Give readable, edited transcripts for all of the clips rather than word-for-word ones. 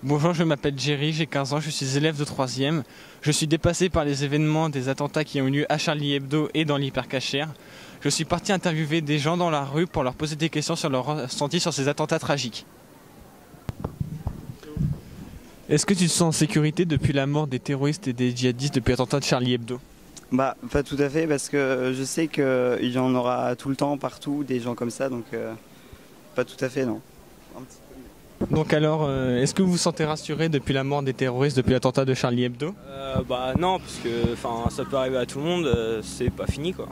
Bonjour, je m'appelle Jerry, j'ai 15 ans, je suis élève de 3e. Je suis dépassé par les événements des attentats qui ont eu lieu à Charlie Hebdo et dans l'Hypercacher. Je suis parti interviewer des gens dans la rue pour leur poser des questions sur leur ressenti sur ces attentats tragiques. Est-ce que tu te sens en sécurité depuis la mort des terroristes et des djihadistes depuis l'attentat de Charlie Hebdo? Bah, pas tout à fait, parce que je sais qu'il y en aura tout le temps, partout, des gens comme ça, donc pas tout à fait, non. Donc alors, est-ce que vous vous sentez rassuré depuis la mort des terroristes depuis l'attentat de Charlie Hebdo? Bah non, parce que ça peut arriver à tout le monde, c'est pas fini quoi.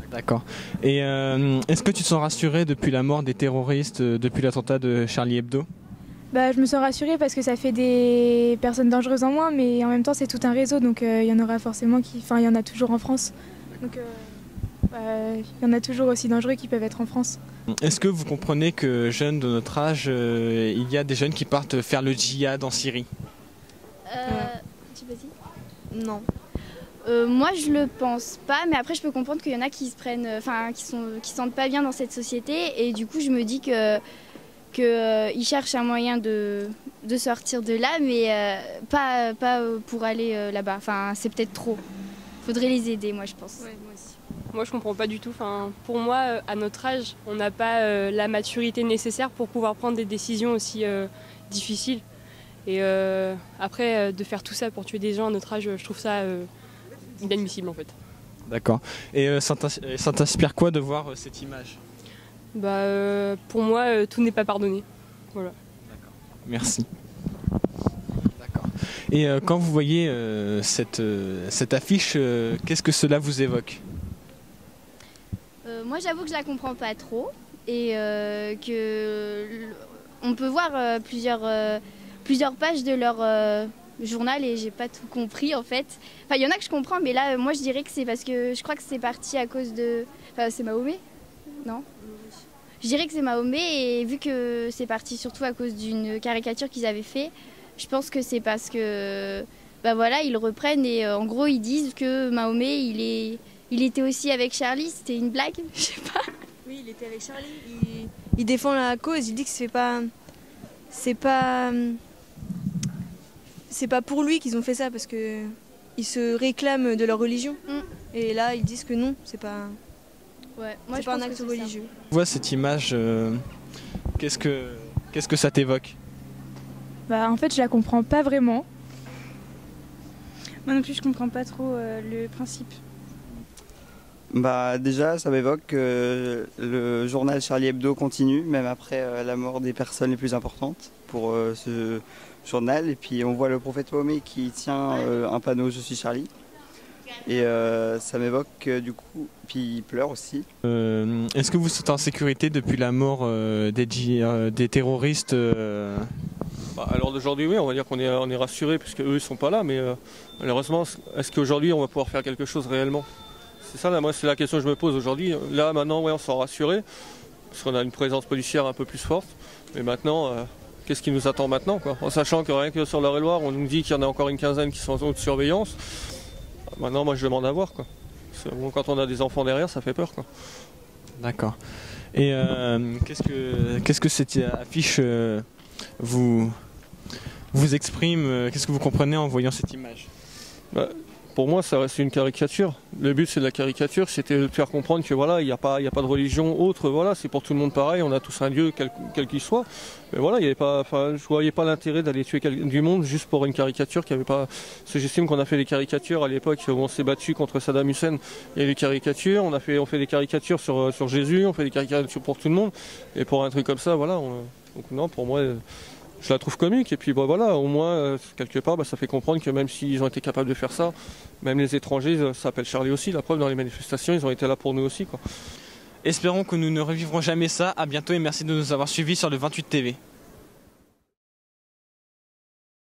D'accord. Et est-ce que tu te sens rassuré depuis la mort des terroristes depuis l'attentat de Charlie Hebdo? Bah, je me sens rassurée parce que ça fait des personnes dangereuses en moins, mais en même temps c'est tout un réseau, donc il y en aura forcément il y en a toujours en France. Donc il y en a toujours aussi dangereux qui peuvent être en France. Est-ce que vous comprenez que jeunes de notre âge, il y a des jeunes qui partent faire le djihad en Syrie? Tu vas-y ? Non. Moi je le pense pas, mais après je peux comprendre qu'il y en a qui se prennent, qui se sentent pas bien dans cette société, et du coup je me dis qu'ils cherchent un moyen de sortir de là, mais pas pour aller là-bas. Enfin, c'est peut-être trop. Faudrait les aider, moi, je pense. Ouais, moi aussi. Moi, je comprends pas du tout. Enfin, pour moi, à notre âge, on n'a pas la maturité nécessaire pour pouvoir prendre des décisions aussi difficiles. Et après, de faire tout ça pour tuer des gens à notre âge, je trouve ça inadmissible, en fait. D'accord. Et ça t'inspire quoi de voir cette image? Pour moi, tout n'est pas pardonné. Voilà. D'accord. Merci. D'accord. Et quand vous voyez cette affiche, qu'est-ce que cela vous évoque? Moi, j'avoue que je la comprends pas trop, et on peut voir plusieurs pages de leur journal, et j'ai pas tout compris en fait. Enfin, il y en a que je comprends, mais là, moi, je dirais que c'est parce que je crois que c'est parti à cause de. Enfin, c'est Mahomet, non? Je dirais que c'est Mahomet, et vu que c'est parti surtout à cause d'une caricature qu'ils avaient fait, je pense que c'est parce que voilà, ils reprennent, et en gros ils disent que Mahomet il était aussi avec Charlie, c'était une blague, je sais pas. Oui, il était avec Charlie, il défend la cause, il dit que c'est pas pour lui qu'ils ont fait ça, parce que ils se réclament de leur religion. Et là ils disent que non, c'est pas. Ouais, moi c'est pas un acte religieux. Tu vois cette image, qu'est-ce que ça t'évoque? Bah, en fait, je la comprends pas vraiment. Moi non plus, je comprends pas trop le principe. Bah, déjà, ça m'évoque que le journal Charlie Hebdo continue, même après la mort des personnes les plus importantes pour ce journal. Et puis on voit le prophète Mahomet qui tient un panneau « Je suis Charlie ». Et ça m'évoque du coup, puis il pleure aussi. Est-ce que vous êtes en sécurité depuis la mort des terroristes À l'heure d'aujourd'hui, oui, on va dire qu'on est rassuré puisque eux ils sont pas là, mais malheureusement, est-ce qu'aujourd'hui on va pouvoir faire quelque chose réellement? C'est ça, là, moi c'est la question que je me pose aujourd'hui. Là maintenant, ouais, on s'en rassuré parce qu'on a une présence policière un peu plus forte, mais maintenant, qu'est-ce qui nous attend maintenant, quoi? En sachant que rien que sur l'Eure-et-Loire, on nous dit qu'il y en a encore une quinzaine qui sont en haute surveillance. Maintenant, moi, je demande à voir, quoi. Bon, quand on a des enfants derrière, ça fait peur, quoi. D'accord. Et qu'est-ce que cette affiche vous exprime? Qu'est-ce que vous comprenez en voyant cette image? Pour moi, ça reste une caricature. Le but, c'est de la caricature, c'était de faire comprendre que voilà, il n'y a pas de religion autre. Voilà, c'est pour tout le monde pareil. On a tous un Dieu, quel qu'il soit. Mais voilà, il y avait pas. Enfin, je voyais pas l'intérêt d'aller tuer du monde juste pour une caricature qui avait pas. Parce que j'estime qu'on a fait des caricatures à l'époque où on s'est battu contre Saddam Hussein. Il y a eu des caricatures. On fait des caricatures sur Jésus. On fait des caricatures pour tout le monde. Et pour un truc comme ça, voilà. Donc non, pour moi. Je la trouve comique, et puis voilà, au moins, quelque part, ça fait comprendre que même s'ils ont été capables de faire ça, même les étrangers, ça s'appelle Charlie aussi, la preuve, dans les manifestations, ils ont été là pour nous aussi, quoi. Espérons que nous ne revivrons jamais ça. À bientôt et merci de nous avoir suivis sur le 28 TV.